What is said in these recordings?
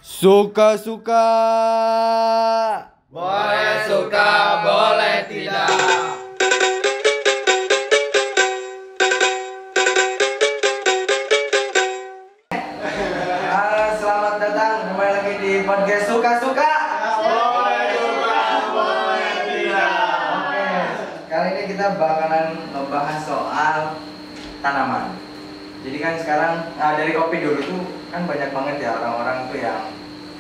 Suka-suka. Boleh suka, boleh tidak. Selamat datang kembali lagi di podcast Suka-suka. Boleh suka, boleh tidak. Oke, kali ini kita bakalan ngebahas soal tanaman. Jadi kan sekarang dari kopi dulu tuh kan banyak banget ya orang-orang tuh yang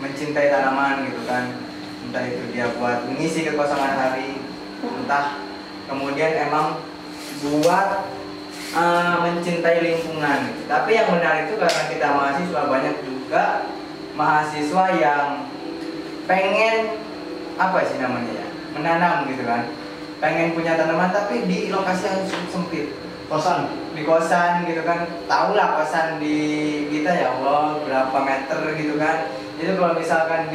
mencintai tanaman gitu kan. Entah itu dia buat mengisi kekosongan hari, entah kemudian emang buat mencintai lingkungan. Tapi yang menarik itu karena kita mahasiswa, banyak juga mahasiswa yang pengen apa sih namanya ya, menanam gitu kan, pengen punya tanaman tapi di lokasi yang sempit, di kosan gitu kan. Tahu lah kosan di kita ya Allah berapa meter gitu kan. Jadi kalau misalkan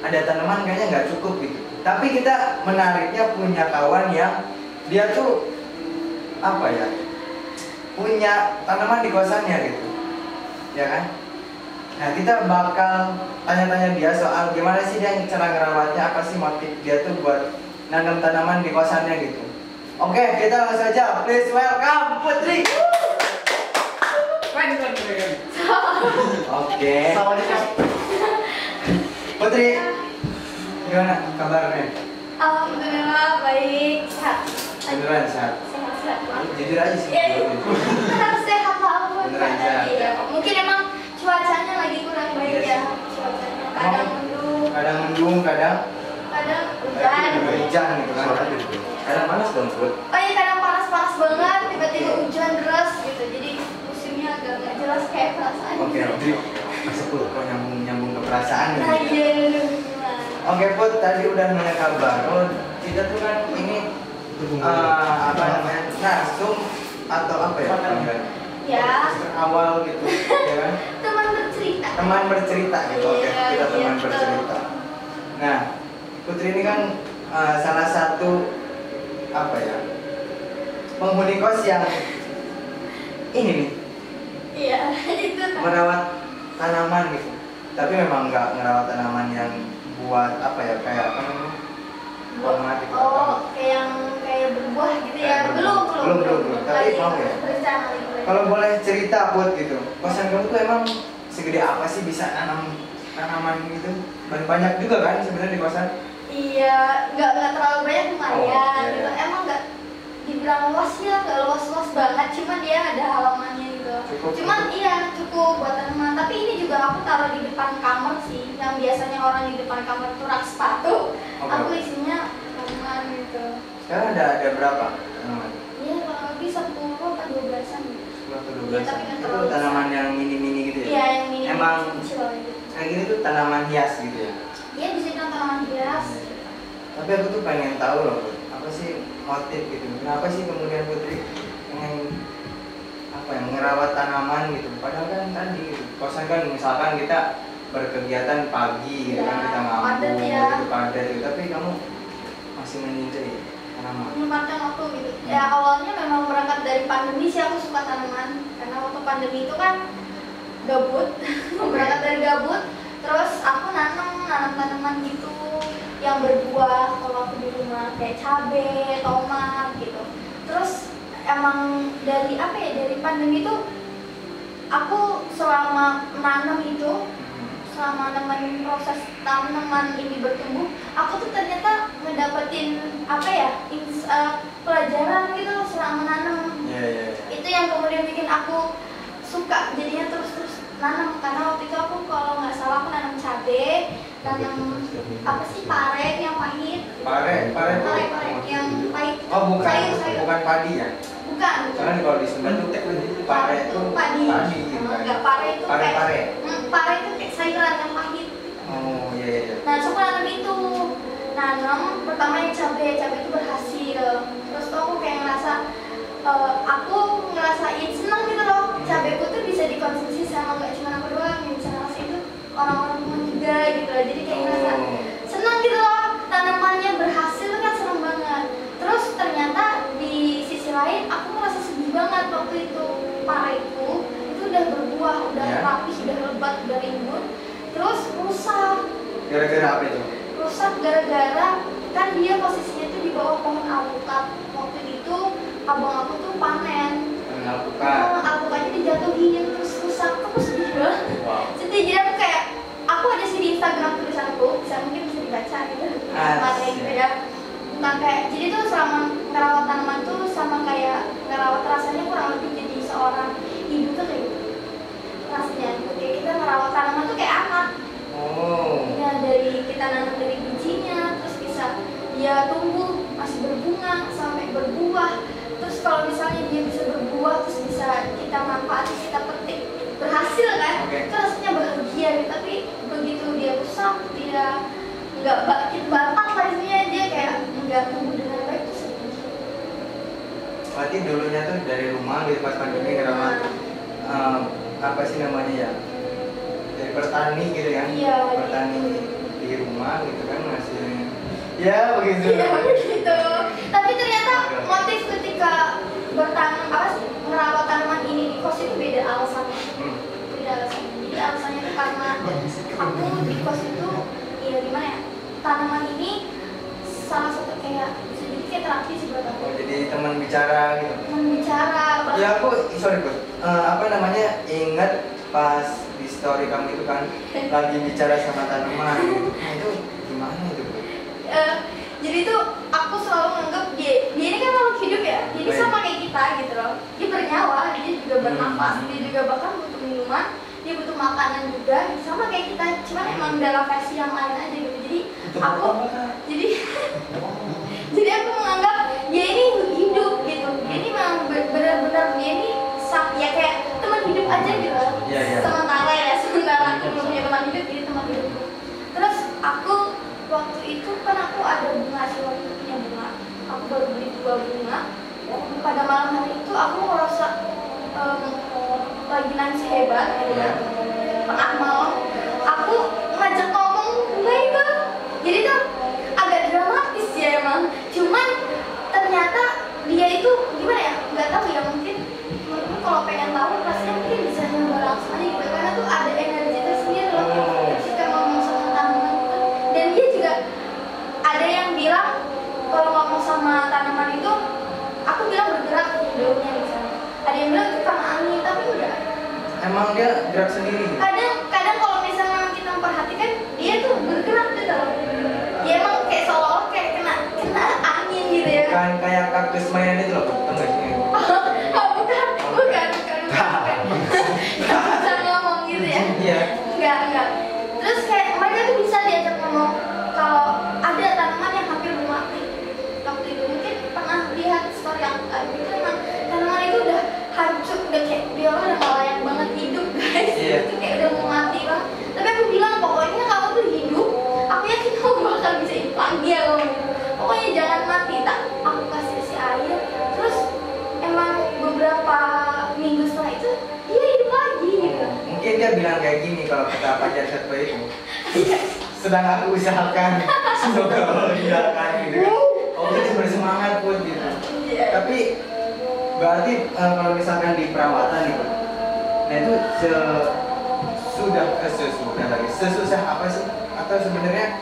ada tanaman kayaknya nggak cukup gitu. Tapi kita menariknya punya kawan yang dia tuh apa ya, punya tanaman di kosannya gitu, ya kan? Nah kita bakal tanya-tanya dia soal gimana sih dia cara ngerawatnya, apa sih motif dia tuh buat nanam tanaman di kosannya gitu. Oke, kita langsung saja, please welcome Putri. Oke. Putri, gimana kabarnya? Alhamdulillah baik, sehat. Beneran sehat? Sehat banget. Jujur aja sih. Iya, kita harus sehat lah buat Beneran sehat. iya. Mungkin emang cuacanya lagi kurang baik ya. Cuacanya kadang mendung, Kadang hujan. hujan gitu kan. Kadang panas dong, Put. Oh iya, kadang panas banget, tiba-tiba hujan deras gitu. Jadi musimnya agak nggak jelas kayak perasaan. Oke, masuk dulu kok nyambung ke perasaan gitu. Nah, iya, gimana? Oke, Put, tadi udah nanya kabar. Oh, kita tuh kan ini apa namanya? Narsum atau apa ya? Panggilan? Ya, Awal gitu, ya kan? teman bercerita. Teman bercerita gitu. Oke, Iya, kita teman gitu. bercerita. Nah, Putri ini kan salah satu apa ya? Penghuni kos yang ini nih, Iya, itu merawat tanaman gitu. Tapi memang nggak ngerawat tanaman yang buat apa ya, kayak apa namanya? Formatif atau Oh, kayak berbuah gitu ya. Belum. Tapi Lagi mau ya? berencana. Kalau boleh cerita buat gitu, kosan kamu tuh emang segede apa sih bisa nanam tanaman gitu? Banyak juga kan sebenarnya di kosan? Iya, nggak terlalu banyak lumayan iya. gitu. Emang nggak dibilang luas ya, nggak luas banget. Cuman dia ada halamannya gitu. Cuman iya cukup buat tanaman. Tapi ini juga aku taruh di depan kamar sih. Yang biasanya orang di depan kamar tuh rak sepatu. Aku isinya tanaman gitu. Sekarang ada berapa tanaman? Iya, kurang lebih 10 atau 12-an gitu. 10 atau 12. Iya, tapi kan Itu terlalu tanaman yang mini-mini gitu ya? Iya, yang mini Emang kecil gitu. kayak gini tuh tanaman hias gitu ya? Iya, bisa dibilang tanaman hias. Tapi aku tuh pengen tahu loh, Put, apa sih motif gitu? Kenapa sih kemudian Putri pengen apa ya, ngerawat tanaman gitu? Padahal kan tadi gitu, kosan kan misalkan kita berkegiatan pagi gitu kan, Ya, kita mampu padat ya. gitu, padat gitu. Tapi kamu masih menyintai tanaman. Menyempatkan waktu gitu. Ya awalnya memang berangkat dari pandemi sih aku suka tanaman. Karena waktu pandemi itu kan gabut, berangkat dari gabut. Terus aku nanam tanaman gitu yang berbuah kalau aku di rumah, kayak cabai, tomat gitu. Terus emang dari apa ya, dari pandemi itu aku selama menanam itu, selama nemenin proses tanaman ini bertumbuh, aku tuh ternyata ngedapetin apa ya, pelajaran gitu selama menanam. Iya. Itu yang kemudian bikin aku suka jadinya terus nanam. Karena waktu itu aku kalau nggak salah aku nanam cabai, nanam apa sih, pare yang pahit. Pare Yang pahit. Oh bukan, Sayur. bukan padi ya? Bukan. Soalnya kalau di Sunda tuh pare itu padi. gitu kan? Enggak, pare itu Pare. pare itu kayak sayuran yang pahit. Oh iya. Nah, aku nanam itu. Nanam pertama yang cabai itu berhasil. Terus tuh aku kayak ngerasa aku ngerasain seneng gitu loh. Cabaiku tuh bisa dikonsumsi sama nggak cuma aku doang, yang bisa ngerasain itu orang-orang rumah juga gitu loh. Jadi kayak ngerasa seneng gitu loh. Tanamannya berhasil tuh kan seneng banget. Terus ternyata di sisi lain aku merasa sedih banget waktu itu. Pareku itu udah berbuah, udah rapi, udah lebat, udah rimbun. terus rusak. Gara-gara apa itu? Rusak gara-gara kan dia posisinya tuh di bawah pohon alpukat. Waktu itu abang aku tuh panen. Alpukat. Alpukatnya dijatuhin terus rusak. Aku sedih banget. Wow. Sedih, jadi aku kayak aku ada sih di Instagram tulisanku, mungkin bisa dibaca gitu. Kayak gitu ya. Bukan kayak jadi tuh selama ngerawat tanaman tuh sama kayak ngerawat, rasanya kurang lebih jadi seorang ibu tuh kayak gitu. Rasanya kayak kita ngerawat tanaman tuh kayak anak. Oh. Ya dari kita nanam dari bijinya, terus bisa dia tumbuh, masih berbunga sampai berbuah. Terus kalau misalnya dia bisa berbuah, terus bisa kita manfaatkan, kita petik, berhasil kan? Oke. Itu rasanya bahagia gitu. Tapi begitu dia rusak, dia nggak batang pastinya, dia kayak nggak tumbuh dengan baik, itu sedih. Berarti dulunya tuh dari rumah di pas pandemi ngerawat apa sih namanya ya? Dari petani gitu kan? Iya. Petani di rumah gitu kan masih. Ya begitu. Iya begitu. Tapi ternyata motif ketika bertanam apa sih merawat tanaman ini di kos itu beda alasannya. Beda alasannya. Jadi alasannya itu karena aku di kos itu ya gimana ya, tanaman ini salah satu kayak sedikit kayak terapi sih buat aku. Oh, jadi teman bicara gitu. Teman bicara. Ya aku sorry Bud. Apa namanya ingat pas di story kamu itu kan lagi bicara sama tanaman gitu. Nah itu gimana itu Bud? Jadi tuh aku selalu menganggap dia ini kan makhluk hidup ya, jadi Baik. sama kayak kita gitu loh. Dia bernyawa, dia juga bernafas, dia juga bahkan butuh minuman, dia butuh makanan juga, sama kayak kita. Cuman emang dalam versi yang lain aja gitu. Jadi aku jadi aku menganggap dia ini hidup gitu. Dia ini memang benar-benar dia ini ya kayak teman hidup aja gitu. Iya, iya. Sementara aku belum punya teman hidup, jadi teman hidupku. Terus aku waktu itu kan aku ada bunga sih, waktu itu punya bunga. Aku baru beli 2 bunga. Pada malam hari itu aku merasa lagi nangis hebat gitu ya. Tengah malam aku ngajak ngomong bunga itu. Jadi tuh agak dramatis ya emang. Cuman ternyata dia itu gimana ya? Nggak tahu ya, mungkin kalau pengen tahu rasanya mungkin bisa nyoba langsung aja gitu. Karena tuh ada energi tersendiri loh ketika ngomong sama tanaman itu. Dan dia juga ada yang bilang kalau ngomong sama tanaman itu, aku bilang bergerak daunnya misalnya. Ada yang bilang itu karena angin, tapi enggak. Emang dia gerak sendiri gitu? Kadang kalau misalnya kita memperhatikan dia tuh bergerak gitu loh. Dia emang kayak seolah-olah kayak kena angin gitu ya. Bukan kayak kaktus mainan itu loh, tau nggak sih? Bukan. Bisa ngomong gitu ya. Iya. Enggak. Terus kayak mereka tuh bisa diajak ngomong kalau ada tanaman yang hampir mau mati. Waktu itu mungkin pernah lihat story aku kan, itu emang tanaman itu udah hancur, udah kayak dia udah gak layak banget hidup guys. Iya. Itu kayak udah mau mati banget. Tapi aku bilang pokoknya kamu tuh hidup, aku yakin kamu bakal bisa hidup lagi ya kamu. Pokoknya jangan mati, tak aku kasih air. Terus emang beberapa minggu setelah itu dia hidup lagi gitu. Mungkin dia bilang kayak gini kalau kata pacar satu itu. Sedang aku usahakan, semoga Allah usahakan gitu kan. Oh dia bersemangat pun gitu. Iya. Tapi berarti kalau misalkan di perawatan gitu, nah itu sesusah apa sih? Atau sebenarnya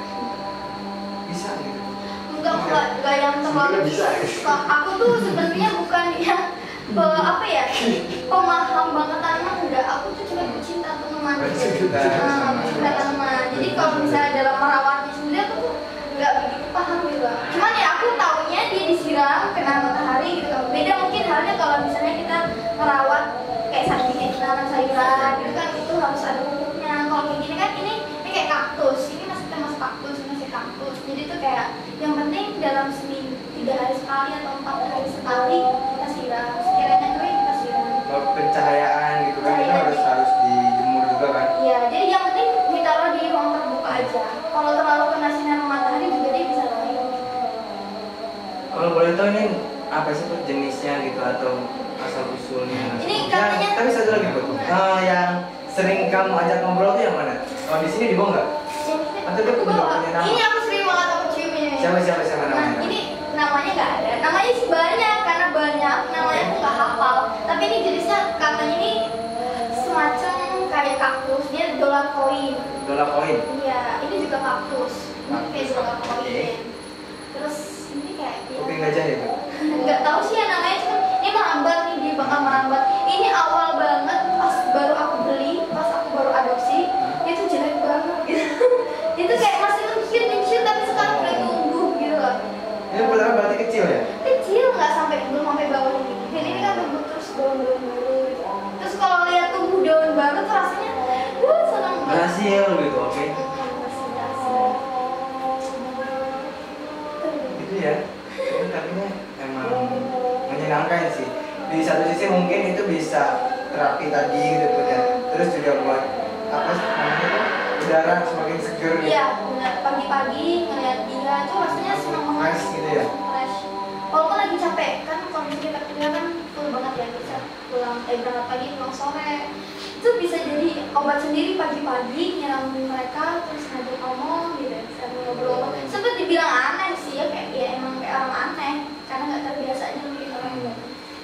bisa gitu? Enggak yang terlalu Bisa. Aku tuh sebenarnya bukan yang apa ya, pemaham banget tanaman, enggak. Aku tuh cuma pecinta tanaman. Pecinta Tanaman. Jadi kalau misalnya dalam merawatnya sendiri aku tuh nggak begitu paham gitu. Cuman ya aku taunya dia disiram kena matahari gitu. Beda mungkin halnya kalau misalnya kita merawat kayak nanam sayuran gitu kan, itu harus ada pupuknya. Kalau kayak gini kan ini kayak kaktus, ini masih termasuk kaktus, ini masih kaktus. Jadi tuh kayak yang penting dalam seminggu 3 hari sekali atau 4 hari sekali kita siram. Sekiranya kering kita siram. Kalau pencahayaan gitu kan itu harus dijemur juga kan? Iya, jadi yang penting ditaruh di ruang terbuka aja. Kalau terlalu kena sinar matahari juga dia bisa layu. Kalau boleh tahu ini apa sih Bud, jenisnya gitu atau asal usulnya? Ini katanya- Tapi satu lagi Bud, yang sering kamu ajak ngobrol tuh yang mana? Oh di sini di bawah nggak? Atau dia Aku udah bawa. punya nama? Ini aku sering banget aku cium ini. Siapa Nah, namanya? ini namanya nggak ada. Namanya sih banyak karena banyak. Namanya aku nggak hafal. Tapi ini jenisnya katanya ini semacam kayak kaktus, dia dolar koin. Dolar koin. Iya, ini juga kaktus. Ini kayak dolar koin. Oke. Terus ini kayak Kuping gajah itu. nggak tahu sih ya namanya, cuma ini merambat nih, dia bakal merambat. Ini awal banget pas baru aku beli, pas aku baru adopsi, itu jelek banget gitu. Itu kayak masih menciut tapi sekarang udah tumbuh gitu loh. Ini beneran berarti kecil ya? Kecil, nggak sampai belum sampai bawah ini. Dan ini kan tumbuh terus daun-daun baru gitu. Terus kalau lihat tumbuh daun baru tuh rasanya senang banget. Berhasil gitu, oke. Berhasil. Gitu ya. Tapi emang menyenangkan sih. Di satu sisi mungkin itu bisa terapi tadi gitu ya. Terus juga buat apa sih namanya itu, udara semakin seger. Iya, benar. Pagi-pagi ngeliat dia tuh rasanya senang banget. Fresh gitu ya. Fresh. Walaupun lagi capek kan, kalau misalnya kita kuliah kan full banget ya, bisa pulang berangkat pagi pulang sore. Itu bisa jadi obat sendiri pagi-pagi nyiramin mereka, terus ngajak ngomong gitu, bisa ngobrol. Sempet dibilang aneh sih ya, kayak ya emang kayak orang aneh karena nggak terbiasa aja mungkin orang gitu.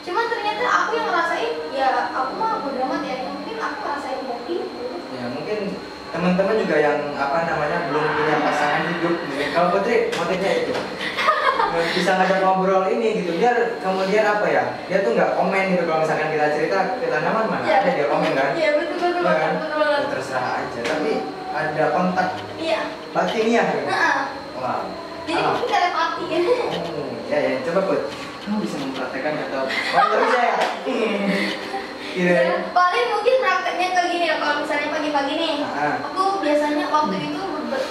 Cuma ternyata aku yang ngerasain, ya aku mah bodo amat ya, yang mungkin aku ngerasain hobi. Ya mungkin teman-teman juga yang apa namanya belum punya pasangan hidup. Kalau Putri motifnya itu bisa ngajak ngobrol ini gitu, biar kemudian apa ya, dia tuh nggak komen gitu kalau misalkan kita cerita ke tanaman mana Iya. ada dia komen kan. Iya betul Iya kan? betul banget. Ya, terserah aja, tapi ada kontak Iya. batiniah gitu. Nah, Wow. jadi mungkin telepati ya. Ya coba Put, kamu bisa mempraktekkan atau nggak bisa ya? Iya. Paling mungkin prakteknya kayak gini ya, kalau misalnya pagi-pagi nih, aku biasanya waktu itu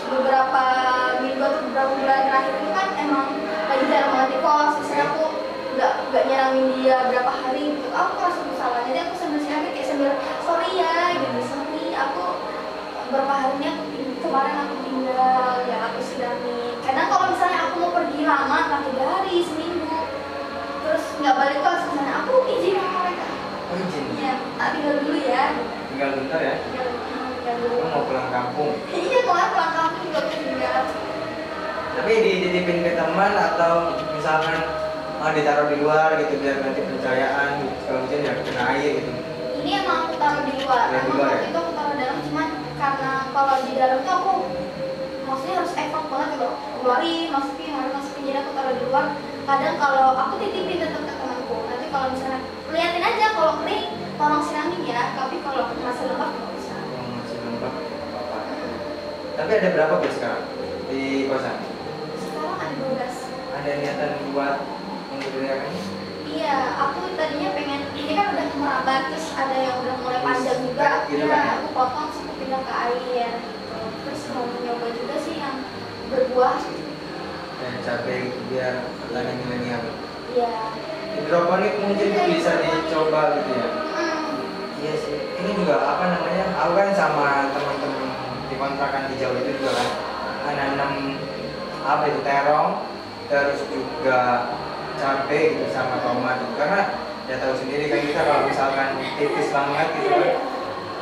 beberapa minggu atau beberapa bulan terakhir itu kan emang lagi jarang banget di kos, misalnya aku nggak nyaramin dia berapa hari gitu, aku langsung bersalah, jadi aku sambil siapin kayak sambil sorry ya gitu, sorry aku berapa harinya kemarin aku tinggal ya aku silamin, karena kalau misalnya aku mau pergi lama entah 3 hari seminggu terus nggak balik kos, misalnya aku izin sama mereka. Oh izin. Iya, tak tinggal dulu ya. Tinggal bentar ya. Tinggal dulu. Kamu mau pulang kampung. Iya, keluar pulang kampung juga aku tinggal. Tapi dititipin ke teman atau misalkan ditaruh di luar gitu biar nanti pencahayaan gitu. Kalau hujan ya kena air gitu. Ini emang aku taruh di luar. Di Emang luar, waktu ya? itu aku taruh dalam, cuman karena kalau di dalam tuh aku maksudnya harus effort banget gitu. Keluarin, masukin, jadi aku taruh di luar. Kadang kalau aku titipin tetap ke temanku. Nanti kalau misalnya liatin aja kalau kering, tolong siramin ya. Tapi kalau masih lembab nggak bisa. Yang masih lembab apa-apa. Tapi ada berapa Bu sekarang di kosan? Sekarang ada 12. Ada niatan buat membudidayakan? Iya, aku tadinya pengen, ini kan udah merambat, terus ada yang udah mulai panjang juga. Gitu Iya, kan ya? aku potong terus aku pindah ke air. Terus mau nyoba juga sih yang berbuah. Cabai gitu biar petani milenial. Iya. Hidroponik mungkin bisa dicoba gitu ya. Iya sih. Ini juga apa namanya? Aku kan sama teman-teman di kontrakan hijau itu juga kan nanam apa itu terong, terus juga cabai gitu sama tomat. Karena ya tahu sendiri kan kita kalau misalkan tipis banget gitu kan.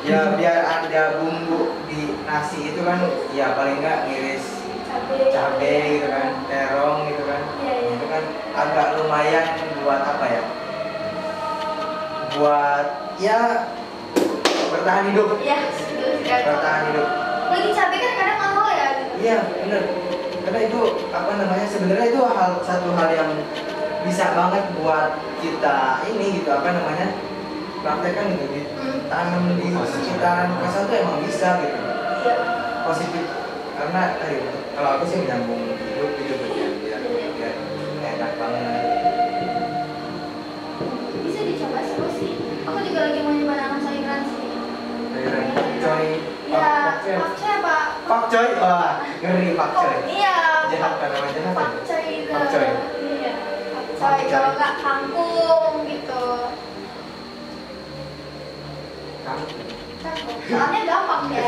Ya biar ada bumbu di nasi itu kan, ya paling nggak ngiris cabai gitu kan, terong gitu kan. Iya, iya. Itu kan agak lumayan buat apa ya? Buat ya bertahan hidup. Iya, betul sekali. Bertahan hidup. Lagi cabai kan kadang mahal ya gitu. Iya, benar. Karena itu apa namanya? Sebenarnya itu satu hal yang bisa banget buat kita ini gitu apa namanya? Praktekkan gitu. Tanam di sekitaran kosan tuh emang bisa gitu. Iya. Positif. Karena kalau aku sih menyambung hidup gitu biar enak banget. Bisa dicoba seru sih. Aku juga lagi mau nyoba nanam sayuran sih. Sayuran pakcoy. Iya, pakcoy apa? Pakcoy, wah ngeri pakcoy. Iya. Jahat kan nama jahat. Pakcoy itu. Pakcoy. Iya. Pakcoy kalau nggak kangkung gitu. Kangkung. Kangkung. Soalnya gampang ya.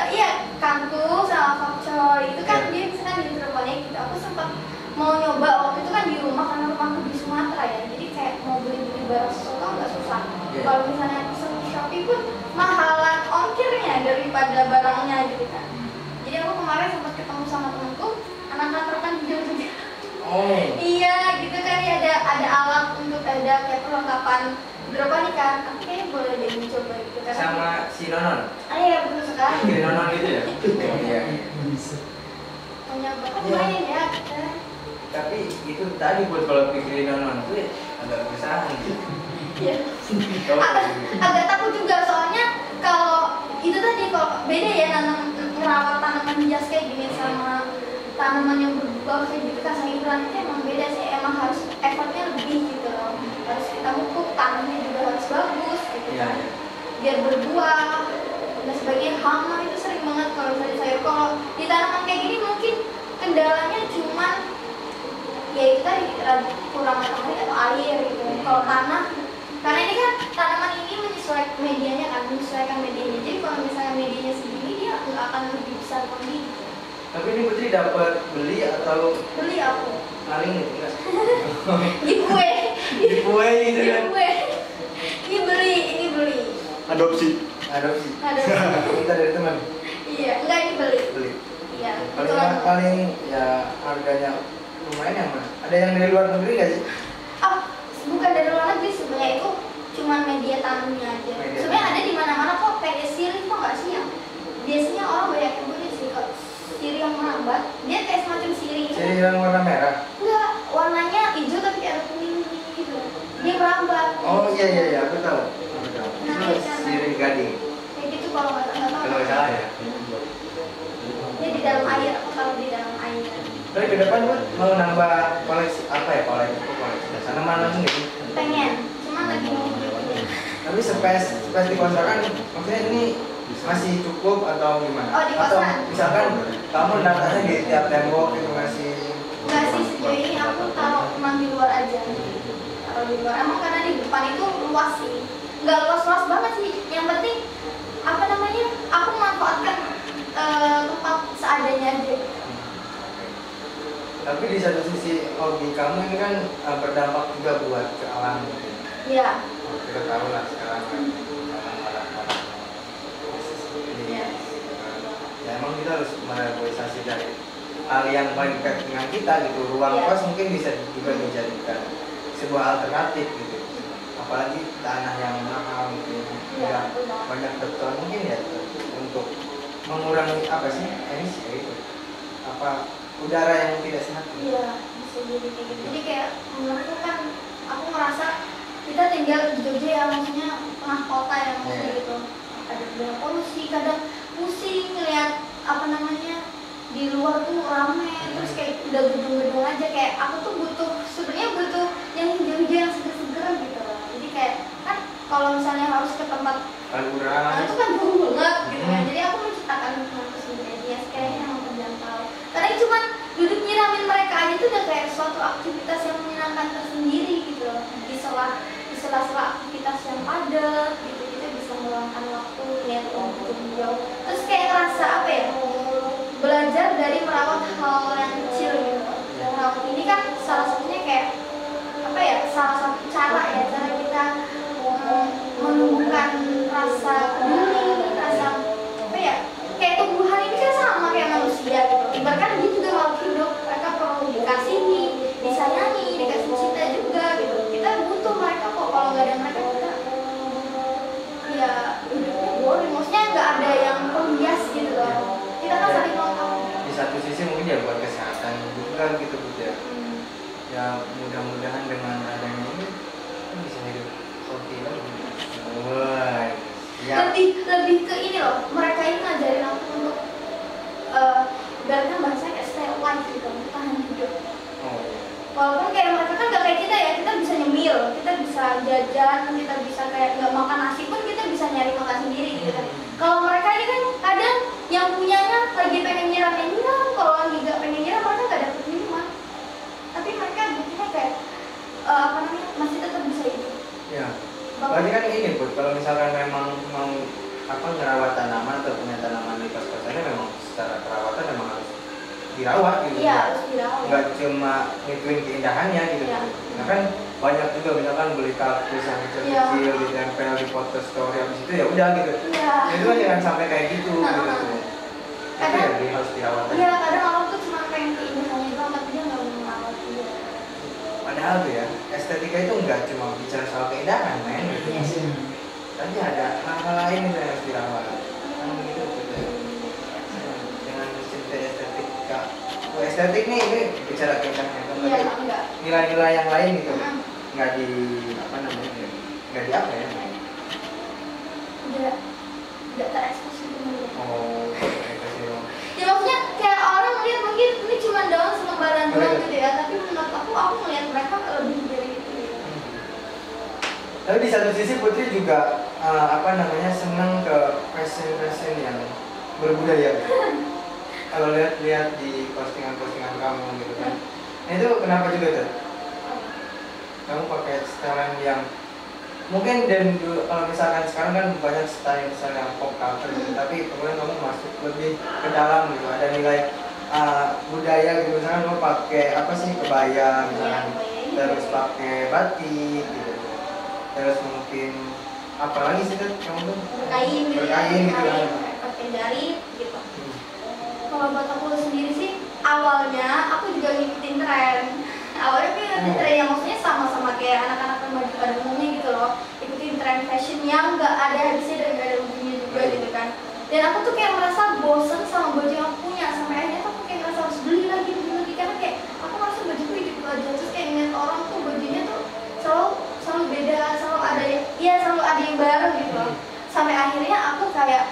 Iya, kangkung sama pakcoy itu kan dia bisa kan di hidroponik gitu. Aku sempat mau nyoba waktu itu kan di rumah karena rumahku di Sumatera ya. Jadi kayak mau beli barang sesuatu nggak susah. Yeah. Kalau misalnya pesen di Shopee pun mahalan ongkirnya daripada barangnya gitu kan. Jadi aku kemarin sempat ketemu sama temanku, anak kantor kan juga. Oh. Iya, gitu kan ya ada alat untuk ada kayak perlengkapan hidroponik kan, aku kayaknya boleh deh mencoba gitu kan. Sama si Nonon. Ah iya betul sekali. Si Nonon itu ya. Iya. Punya bakat lumayan ya kita. Tapi itu tadi buat kalau pikirin Nonon itu ya agak keresahan gitu. Iya. Agak takut juga soalnya kalau itu tadi kalau beda ya nanam merawat tanaman hias kayak gini sama tanaman yang berbau kayak gitu kan sayuran itu emang beda sih, emang harus effortnya lebih gitu loh, harus kita pupuk, tanahnya juga harus bagus gitu Iya. kan biar berbuah dan sebagainya. Hama itu sering banget kalau misalnya sayur. Kalau di tanaman kayak gini mungkin kendalanya cuman ya itu tadi kurang matahari atau air gitu. Kalau tanah, karena ini kan tanaman ini menyesuaikan medianya kan, menyesuaikan medianya. Jadi kalau misalnya medianya segini dia nggak akan lebih besar lagi. Tapi ini Putri dapat beli atau Beli aku. maling gitu enggak? Giveaway. Giveaway gitu kan. Giveaway. Ini beli. Adopsi. Adopsi. Ada. Minta dari teman. Iya, enggak ini beli. Beli. Iya. Paling ya harganya lumayan yang mana? Ada yang dari luar negeri nggak sih? Oh, bukan dari luar negeri sebenarnya, itu cuma media tanamnya aja. Media Sebenarnya tanam. ada di mana-mana kok kayak sirih kok nggak sih yang biasanya orang banyak yang beli sih kok. Sirih yang merambat, dia kayak semacam sirih itu. Jadi yang warna merah. Enggak, warnanya hijau tapi ada kuning gitu. Dia merambat. Oh iya, aku tahu. Aku tahu. Nah, Itu iya, sirih gading. Kayak gitu kalau nggak tahu. Kalau nggak salah ya. Dia di dalam air, aku tahu di dalam air. Tapi ke depan Bud, mau nambah koleksi apa ya, koleksi tanaman langsung gitu. Pengen, cuman lagi nunggu. Tapi space di kontrakan maksudnya ini masih cukup atau gimana? Oh, di Atau kosan. misalkan kamu nantarnya di tiap tembok itu masih Enggak sih, sejauh ini aku taruh emang di luar aja. Taruh di luar, emang karena di depan itu luas sih. Enggak luas-luas banget sih. Yang penting apa namanya? Aku memanfaatkan tempat seadanya aja. tapi di satu sisi hobi kamu ini kan berdampak juga buat ke alam gitu. Iya. Kita tahu lah sekarang kan orang-orang Iya. ya emang kita harus merevitalisasi dari hal yang paling dekat dengan kita gitu. Ruang Iya. kos mungkin bisa juga dijadikan sebuah alternatif gitu. Apalagi tanah yang mahal gitu. Iya, Ya, benar. banyak beton mungkin ya untuk mengurangi apa sih emisi ya itu apa udara yang tidak sehat. Iya, bisa jadi kayak gitu. Jadi kayak menurutku kan aku ngerasa kita tinggal di Jogja ya, maksudnya tengah kota ya maksudnya Iya. gitu. Ada banyak polusi, kadang pusing ngeliat apa namanya di luar tuh rame, terus kayak udah gedung-gedung aja, kayak aku tuh sebenarnya butuh yang hijau-hijau yang seger-seger gitu loh. Jadi kayak kan kalau misalnya harus ke tempat Kaluran. itu kan jauh banget gitu kan. Jadi aku menciptakan lingkungan sendiri aja kayaknya yang terjangkau. Karena cuma duduk nyiramin mereka aja itu udah kayak suatu aktivitas yang menyenangkan tersendiri gitu loh. Di sela-sela aktivitas yang padat gitu, kita bisa meluangkan waktu lihat rumput hijau. Terus kayak ngerasa apa ya? Belajar dari merawat hal yang kecil gitu. Merawat ini kan salah satunya kayak apa ya? Salah satu cara ya, cara kita menumbuhkan rasa peduli, rasa apa ya? Kayak tumbuhan ini kan sama kayak manusia gitu. Ibaratkan dia juga makhluk hidup, mereka perlu dikasihi, disayangi, dikasih cinta juga gitu. Kita butuh mereka kok. Kalau nggak ada mereka kita ya hidupnya boring. Maksudnya nggak ada yang penghias gitu loh. Kita kan saling melengkapi. Di satu sisi mungkin ya buat kesehatan juga gitu Bud ya. Ya mudah-mudahan dengan adanya ini kan bisa hidup healthy lagi. Wah, ya. Lebih ke ini loh. Mereka ini ngajarin aku untuk ibaratnya bahasanya kayak stay alive gitu, tahan hidup. Oh, Walaupun kayak mereka kan gak kayak kita ya, kita bisa nyemil, kita bisa jajan, kita bisa kayak nggak makan nasi pun kita bisa nyari makan sendiri gitu kan. Kalau mereka ini kan kadang yang punyanya lagi pengen nyiram ya nyiram, kalau lagi gak pengen nyiram mereka gak dapet minuman. Tapi mereka buktinya kayak apa namanya masih tetap bisa hidup. ya. Berarti kan ini Bud, kalau misalkan memang mau apa ngerawat tanaman atau punya tanaman di kos-kosannya memang secara perawatan memang harus dirawat gitu. Iya harus dirawat. Nggak cuma ngituin keindahannya gitu. Iya. Nah kan banyak juga misalkan beli kaktus yang kecil-kecil Iya. ditempel di foto story habis itu ya udah gitu. Iya. Itu kan jangan sampai kayak gitu gitu. Itu Kadang- ya harus dirawat. Iya kadang orang tuh cuma pengen keindahannya doang tapi dia nggak mau merawat dia. Ada padahal tuh ya estetika itu nggak cuma bicara soal keindahan men gitu. Iya sih. Tapi ada hal-hal lain yang harus dirawat kan gitu gitu ya. Dengan mencintai estetika estetik nih ini bicara keindahan kan Iya, enggak. nilai-nilai yang lain gitu Mm-mm. nggak di apa namanya nggak di apa ya Enggak terekspos gitu menurut aku. oh kayak gitu. Ya maksudnya kayak orang lihat mungkin ini cuma daun selembaran doang gitu ya, tapi menurut aku ngeliat mereka lebih dari itu ya. Tapi di satu sisi Putri juga apa namanya senang ke fashion yang berbudaya. Kalau lihat di postingan kamu gitu kan. Nah, itu kenapa juga tuh? Kamu pakai setelan yang mungkin dan kalau misalkan sekarang kan banyak style yang pop culture gitu, tapi kemudian kamu masuk lebih ke dalam gitu, ada nilai budaya gitu, misalkan kamu pakai apa sih kebaya misalkan, terus pakai batik gitu, terus mungkin apa lagi sih kan kamu tuh Berkain gitu berkain gitu kan. pakai jari gitu. Kalau buat aku sendiri sih awalnya aku juga ngikutin tren. Awalnya aku ngikutin tren yang maksudnya sama-sama kayak anak-anak remaja pada umumnya gitu loh, ikutin tren fashion yang nggak ada habisnya dan nggak ada ujungnya juga gitu kan. Dan aku tuh kayak merasa bosen sama baju yang aku punya, sampai akhirnya tuh aku kayak ngerasa harus beli lagi karena kayak aku merasa bajuku itu aja, terus kayak ngeliat orang tuh bajunya tuh selalu beda, selalu ada selalu ada yang baru gitu loh. Sampai akhirnya aku kayak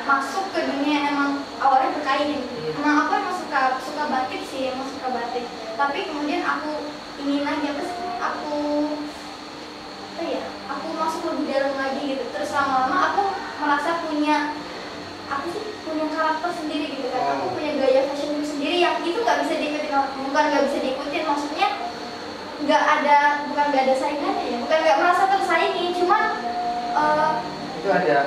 masuk ke dunia emang awalnya berkain. Emang aku emang suka batik sih, emang suka batik. Tapi kemudian aku ingin lagi apa sih? Aku masuk lebih dalam lagi gitu. Terus lama-lama aku merasa punya karakter sendiri gitu kan. Aku punya gaya fashionku sendiri yang itu nggak bisa diikutin orang. Bukan nggak bisa diikutin, maksudnya bukan nggak ada saingannya ya. Bukan nggak merasa tersaingi, cuman Itu ada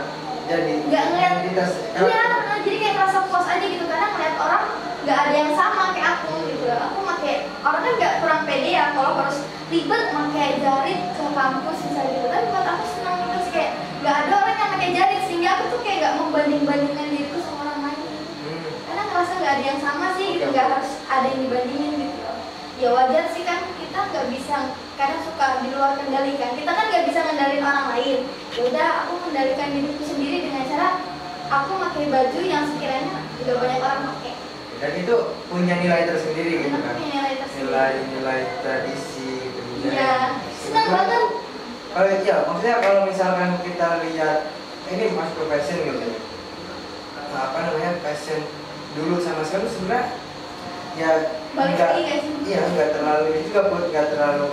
jadi nggak ngeliat identitas. iya, jadi kayak merasa puas aja gitu karena ngeliat orang nggak ada yang sama kayak aku gitu. Aku pakai orang kan nggak kurang pede ya kalau harus ribet pakai jarit ke kampus misalnya gitu. Tapi buat aku senang gitu sih, kayak nggak ada orang yang pakai jarit sehingga aku tuh kayak nggak membanding-bandingkan diriku sama orang lain. Karena ngerasa nggak ada yang sama sih gitu, nggak harus ada yang dibandingin gitu. Ya wajar sih kan, kita nggak bisa, kadang suka di luar kendali kan. Kita kan nggak bisa ngendalin orang lain. Ya udah, aku mengendalikan diriku sendiri dengan cara aku pakai baju yang sekiranya juga banyak orang pakai. Dan itu punya nilai tersendiri gitu kan. Punya nilai tersendiri. Nilai tradisi gitu. Iya, senang banget. Maksudnya kalau misalkan kita lihat ini masuk ke fashion gitu. Nah, apa namanya fashion dulu sama sekarang sebenarnya ya Balik lagi guys. Iya, nggak terlalu nggak terlalu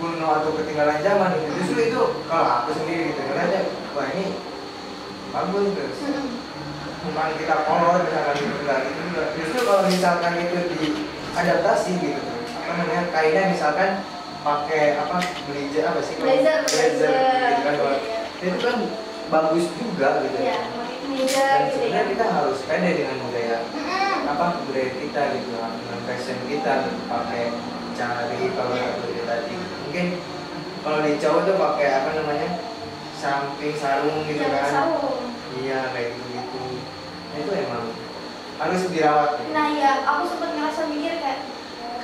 kuno atau ketinggalan zaman gitu. Justru itu kalau aku sendiri gitu ngeliatnya, wah ini bagus terus. Bukan kita kolor misalkan gitu enggak gitu. Justru kalau misalkan itu diadaptasi gitu, apa namanya kainnya misalkan pakai blazer apa sih? Blazer gitu kan. Itu kan bagus juga gitu. Iya, pakai blazer Dan gitu ya. sebenarnya kita harus pede dengan budaya budaya kita gitu, dengan fashion kita pakai cari kalau tadi mungkin kalau di cowok tuh pakai apa namanya samping sarung gitu kan. Sarung. Iya kayak gitu. Nah, itu emang harus dirawat gitu. Nah ya, aku sempat ngerasa mikir kayak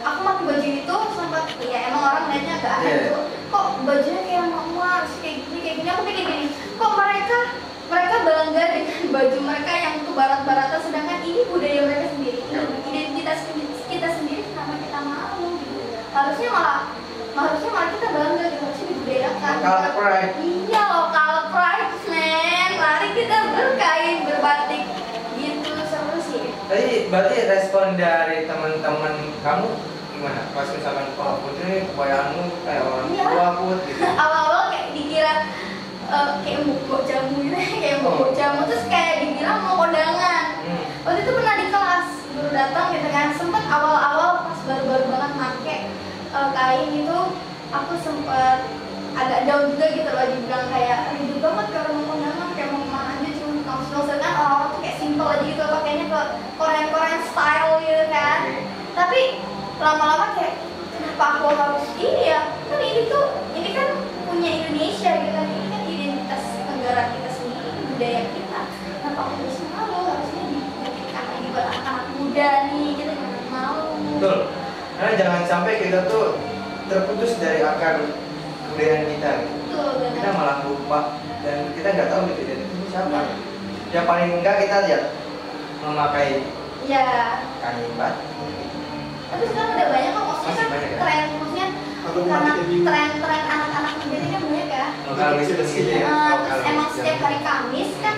aku pakai baju itu sempat ya emang orang lihatnya agak aneh gitu. Kok bajunya kayak mama kayak gini aku pikir gini, kok mereka bangga dengan baju mereka yang untuk barat-baratan, sedangkan ini budaya mereka sendiri, identitas kita sendiri, kenapa kita malu gitu. Harusnya malah kita bangga gitu, harusnya dibudayakan. Local pride. Iya, local pride men, mari kita berkain berbatik gitu, seru sih. Tadi berarti respon dari teman-teman kamu gimana? Pas misalkan Putri kebayaanmu kayak orang tua Put gitu. Awal-awal kayak dikira kayak mbok jamu gitu, kayak mbok jamu, terus kayak dibilang mau kondangan. Waktu itu pernah di kelas baru datang gitu kan, sempet awal-awal pas baru-baru banget make kain itu, aku sempet agak down juga gitu loh, dibilang kayak ribet banget kayak orang mau kondangan, kayak mau kemana aja cuma kaos-kaos kan, orang-orang tuh kayak simple aja gitu, pakainya ke Korean style gitu kan. Tapi lama-lama kayak kenapa aku harus ini ya, kan ini kan punya Indonesia gitu kan, ini kan identitas negara kita sendiri, budaya kita, kenapa aku harus malu, harusnya dibuktikan lagi buat anak-anak muda nih, kita jangan malu. Betul. Karena jangan sampai kita tuh terputus dari akar kebudayaan kita gitu. Betul, Kita benar. malah lupa dan kita nggak tahu gitu itu siapa. Ya. Yang paling enggak kita lihat memakai Ya, kain batik. tapi sekarang udah banyak kok, maksudnya Masih kan banyak ya? tren, maksudnya Aku karena pakai bingung. tren anak-anak muda ini kan banyak ya. Lokal bisnis gitu ya. Terus lokal emang bisnis. setiap hari Kamis kan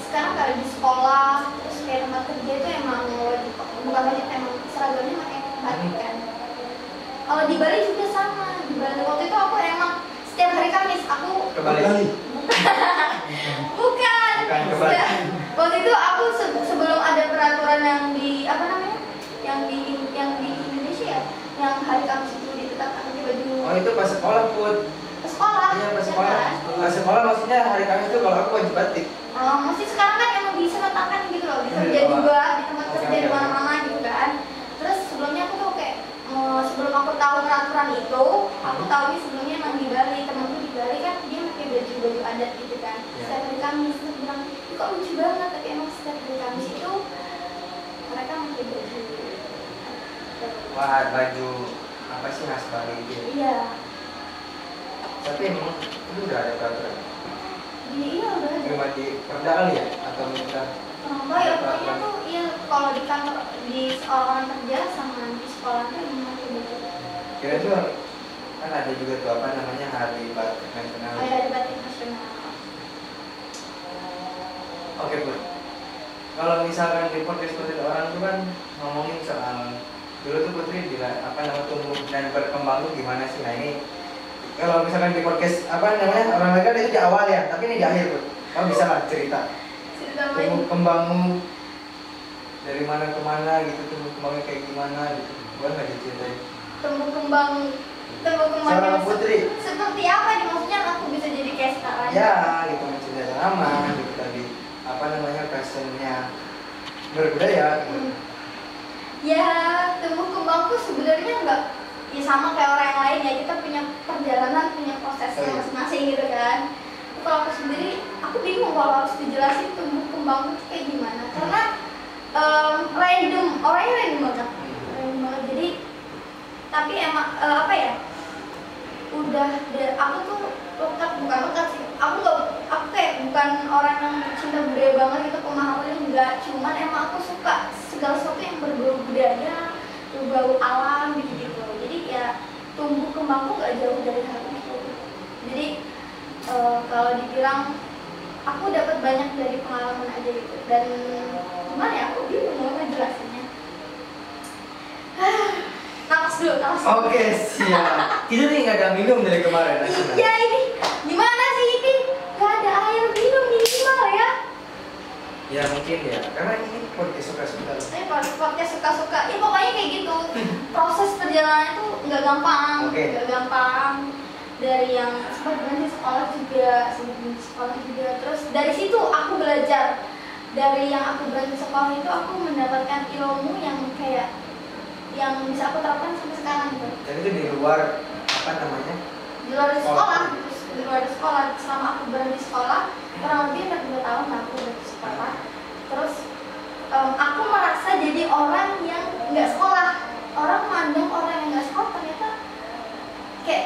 sekarang kalau di sekolah terus kayak tempat kerja itu emang wajib, bukan wajib, emang seragamnya pakai batik kan. Kalau di Bali juga sama. Di Bali waktu itu aku emang setiap hari Kamis aku Kembali. bukan. Bukan kebalik. Waktu itu aku sebelum ada peraturan yang di apa namanya? Yang di Indonesia ya, yang hari Kamis itu ditetapkan pakai baju Oh itu pas sekolah Put. ke sekolah. Iya pas ya sekolah. kan? Pas sekolah maksudnya hari Kamis itu kalau aku wajib batik. Mesti sekarang kan emang disertakan gitu loh, di kerja Iya, juga, di tempat oke, kerja di oke. mana-mana gitu kan. Terus sebelumnya aku tuh kayak sebelum aku tahu peraturan itu, aku tahu nih sebelumnya emang di Bali, temanku di Bali kan dia pakai baju adat gitu kan. Iya. Setiap hari Kamis terus bilang, "Ih, kok lucu banget," tapi emang setiap hari Kamis itu mereka pakai baju. Wah baju apa sih khas Bali gitu. ya? Iya. Tapi emang itu udah ada peraturan. Iya udah ada. Cuma di Perda kali ya atau minta Kenapa ya pokoknya tuh iya kalau di kantor di orang kerja sama di sekolah tuh emang pakai baju. kira itu kan ada juga tuh apa namanya hari batik nasional. Oh ya, ada batik nasional. Oke Put. Kalau misalkan di podcast orang tuh kan ngomongin soal dulu tuh Putri bilang apa nama tumbuh dan berkembang tuh gimana sih? Nah ini kalau misalkan di podcast apa namanya orang mereka itu di awal ya, tapi ini di akhir Put. Kamu bisa lah cerita Cerita tumbuh main. kembangmu dari mana ke mana gitu, tumbuh kembangnya kayak gimana gitu. Boleh nggak diceritain? Tumbuh kembang Seorang yang putri. seperti apa nih, maksudnya aku bisa jadi kayak sekarang? Ya gitu mencintai tanaman gitu tadi apa namanya passionnya berbudaya gitu. Ya, tumbuh kembangku sebenarnya enggak ya sama kayak orang yang lain ya, kita punya perjalanan, punya prosesnya masing-masing gitu kan. Kalau aku sendiri, aku bingung kalau harus dijelasin tumbuh kembangku itu kayak gimana, karena random, orangnya random banget, jadi tapi emang apa ya, aku tuh bukan lekat sih, aku kayak bukan orang yang cinta budaya banget gitu, pemahamannya enggak, cuman emang aku suka segala sesuatu yang berbau budaya, berbau alam gitu, jadi ya tumbuh kembangku nggak jauh dari hal itu. Jadi kalau dibilang aku dapat banyak dari pengalaman aja gitu, dan gimana ya, aku bingung mau ngejelasinnya. Napas dulu. Oke siap. Kita nih nggak ada minum dari kemarin. Iya ini gimana sih ini? Gak ada air minum minimal ya. Ya mungkin ya, karena ini podcast suka-suka. Podcast suka-suka. Ya pokoknya kayak gitu. Proses perjalanan itu nggak gampang. Oke. Nggak gampang. Dari yang sebenarnya sekolah juga, sebelum sekolah juga. Terus dari situ aku belajar. Dari yang aku berhenti sekolah itu aku mendapatkan ilmu yang kayak yang bisa aku terapkan sampai sekarang gitu. Dan itu di luar apa namanya? Di luar dari sekolah, terus di luar dari sekolah, selama aku berhenti sekolah kurang lebih udah 2 tahun aku berhenti sekolah. Terus aku merasa jadi orang yang nggak sekolah. Orang mandang orang yang nggak sekolah ternyata kayak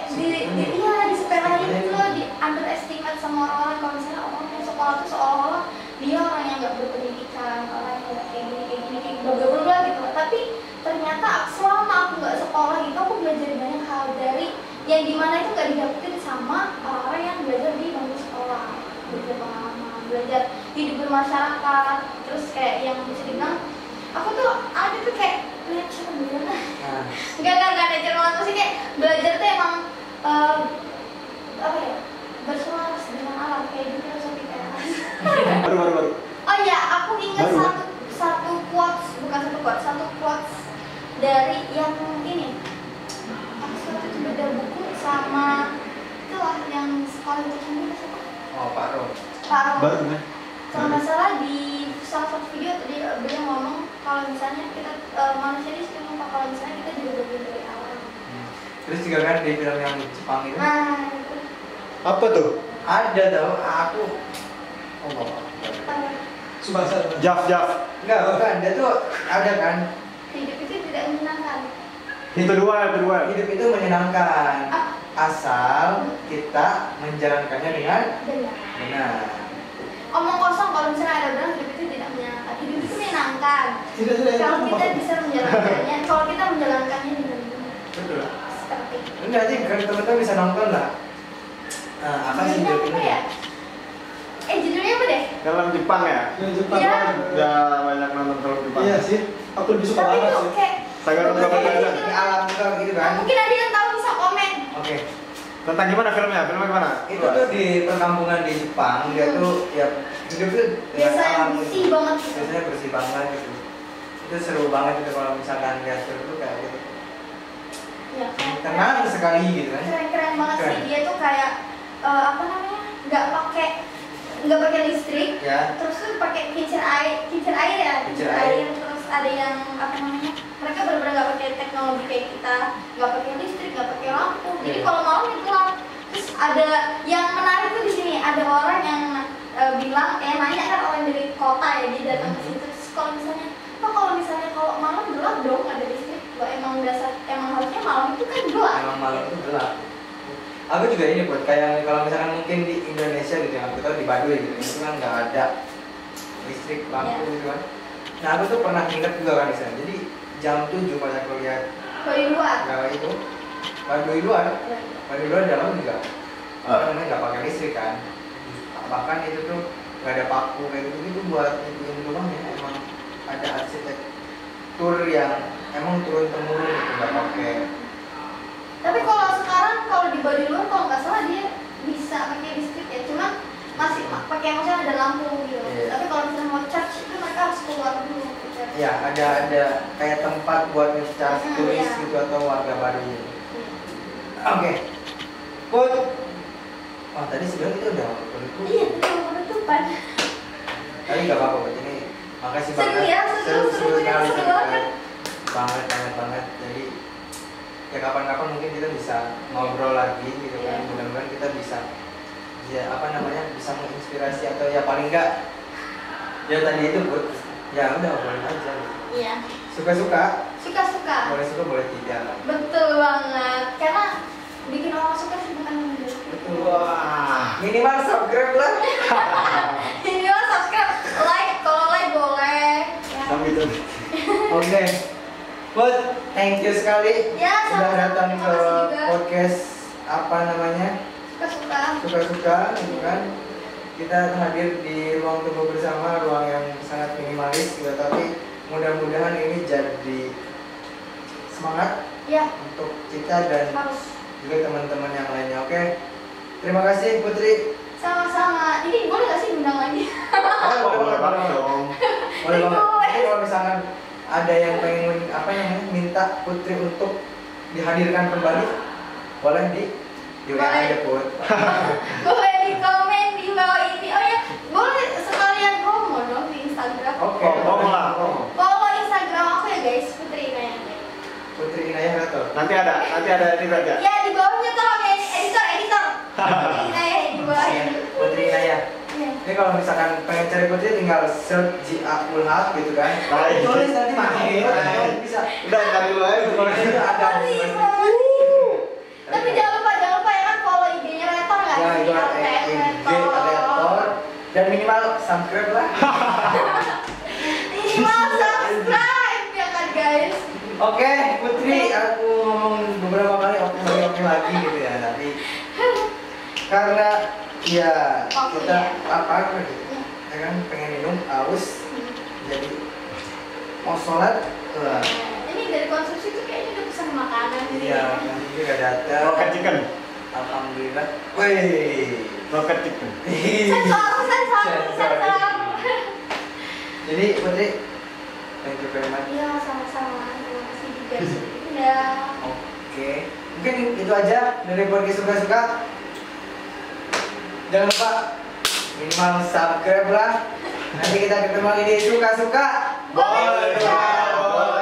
disepelein gitu loh, di underestimate sama orang-orang. Kalau misalnya orang yang sekolah tuh seolah-olah dia orang yang nggak berpendidikan, orang yang nggak kayak gini kayak bla bla bla gitu. Tapi ternyata selama aku nggak sekolah gitu, aku belajar banyak hal dari yang dimana itu nggak didapetin sama orang-orang yang belajar di bangku sekolah. Belajar pengalaman, belajar hidup bermasyarakat, terus kayak yang bisa dibilang aku tuh ada tuh kayak nature bener. Nah, Enggak nature banget, maksudnya kayak belajar tuh emang apa ya, berselaras dengan alam kayak gitu filosofi teras. Baru. Oh ya, aku ingat satu quotes dari yang ini. Aku waktu itu beda buku sama itulah yang sekolah itu sendiri siapa? oh Pak Rom. Pak Rom. Baru kan? Kalau nggak salah di salah satu video tadi beliau ngomong kalau misalnya kita manusia ini cuma kalau misalnya kita juga bagian dari alam. Terus juga kan di film yang Jepang itu Nah, itu Apa tuh? ada tau aku. Oh nggak. Jaf. Enggak bukan, dia tuh ada kan. hidup itu tidak menyenangkan. Itu dua. Hidup itu menyenangkan asal kita menjalankannya dengan Benar. benar. Omong kosong kalau misalnya ada bilang hidup itu tidak menyenangkan. Hidup itu menyenangkan. Tidak. Kalau kita bisa menjalankannya, kalau kita menjalankannya dengan benar. Betul. Seperti itu. Enggak sih, kan teman-teman bisa nonton lah. Apa sih Judulnya hidup apa ini? ya? Judulnya apa deh? Film Jepang ya? Iya. Udah banyak nonton film Jepang. Iya sih, aku lebih suka Tapi banget itu sih. kayak Saga Rungga Begadang. Ini alam juga gitu kan? mungkin ada yang tahu bisa komen. Oke. Tentang gimana filmnya? Filmnya gimana? Itu tuh di perkampungan di Jepang, dia tuh ya hidup tuh dengan Biasanya alam bersih gitu. banget gitu. Biasanya bersih banget gitu. Itu seru banget itu kalau misalkan lihat film tuh kayak gitu. Ya, Tenang sekali gitu kan. Keren banget Keren. sih dia tuh kayak apa namanya? nggak pakai listrik. Ya. Terus tuh pakai kincir air ya. Kincir air. Terus ada yang apa namanya? Mereka benar-benar nggak pakai teknologi kayak kita, nggak pakai listrik, nggak pakai lampu. Jadi Iya. kalau malam itu gelap. Terus ada yang menarik tuh di sini ada orang yang bilang nanya kan orang dari kota ya dia datang ke situ. Terus kalau misalnya kalau malam gelap dong ada listrik. Loh, emang harusnya malam itu kan gelap. Emang malam itu gelap. Aku juga ini buat kayak kalau misalkan mungkin di Indonesia gitu yang aku tahu di Baduy gitu itu kan nggak ada listrik lampu Iya. gitu kan. Nah aku tuh pernah nginep juga kan di sana. Jadi jam 7 pas aku lihat Dari luar. Baduy itu Baduy luar dalam juga apa namanya nggak pakai listrik kan. Bahkan itu tuh nggak ada paku kayak gitu buat ituin rumahnya. Emang ada arsitektur yang emang turun temurun gitu nggak pakai. Tapi kalau sekarang kalau di Baduy luar kalau nggak salah dia bisa pakai listrik ya, cuma masih pakai maksudnya ada lampu gitu. Iya. Tapi kalau misalnya mau charge itu mereka harus keluar dulu ke charge. Ya ada kayak tempat buat ngecas turis iya. gitu atau warga Baduy gitu. Iya. Oke. Put. Oh, tadi sebenarnya kita udah penutup. Iya, itu penutupan. Tapi nggak apa-apa, Put. Ini makasih Seru banget. ya, seru sekali. seru banget. Banget. Jadi ya kapan-kapan mungkin kita bisa ngobrol lagi gitu kan. Iya. Mudah-mudahan kita bisa ya apa namanya bisa menginspirasi atau ya paling enggak ya tadi itu Put. Ya udah obrolin aja. Gitu. Iya. Suka-suka, Suka-suka. boleh suka boleh tidak. Betul banget. Karena bikin orang suka sih bukan menjadi. Betul. Wah. Minimal subscribe lah. Ini mah subscribe, like, kalau like boleh. Ya. Sampai itu. Oke. Put, thank you sekali Ya, sudah sama-sama. datang ke Makasih juga. podcast apa namanya Suka-suka. suka-suka gitu kan. Kita hadir di ruang tunggu bersama, ruang yang sangat minimalis gitu, tapi mudah-mudahan ini jadi semangat Ya, untuk kita dan harus. juga teman-teman yang lainnya. Oke, terima kasih Putri. Sama-sama. Ini boleh nggak sih undang lagi? Boleh banget dong. Boleh banget. Jadi kalau misalkan ada yang pengen apa namanya minta Putri untuk dihadirkan kembali, boleh di WA Boleh. aja Put. Boleh di komen di bawah ini. Oh ya, boleh sekalian promo dong di Instagram. Oke. Ngomong lah. Follow Instagram aku ya guys, Putri Inayah. Putri Inayah Rato. Nanti ada ini aja. Ya di bawahnya tolong ya editor. Putri Inayah di bawahnya. Putri Inayah. Iya. Ini kalau misalkan pengen cari Putri tinggal search J.A. Ulhak gitu kan. Baik. Tulis nanti Baik. bisa. Udah cari dulu aja tuh. Itu ada. Tapi jangan lupa ya kan follow IG-nya Retor nggak Ya, sih? itu IG Retor dan minimal subscribe lah. Minimal subscribe ya kan guys. Oke, Putri, aku ngomong beberapa kali oke lagi gitu ya, tapi karena ya kita apa gitu, ya kan pengen minum, aus, jadi mau sholat, Ini dari konsumsi tuh kayaknya udah pesan makanan nih. iya, nanti juga datang. Rocket chicken. Alhamdulillah. Wih. Rocket chicken. Sensor. Jadi Putri, thank you very much. Iya, sama-sama. Terima kasih juga. Udah. Oke, mungkin itu aja dari podcast suka-suka. Jangan lupa minimal subscribe lah. Nanti kita ketemu lagi di suka-suka. Boleh. Boleh.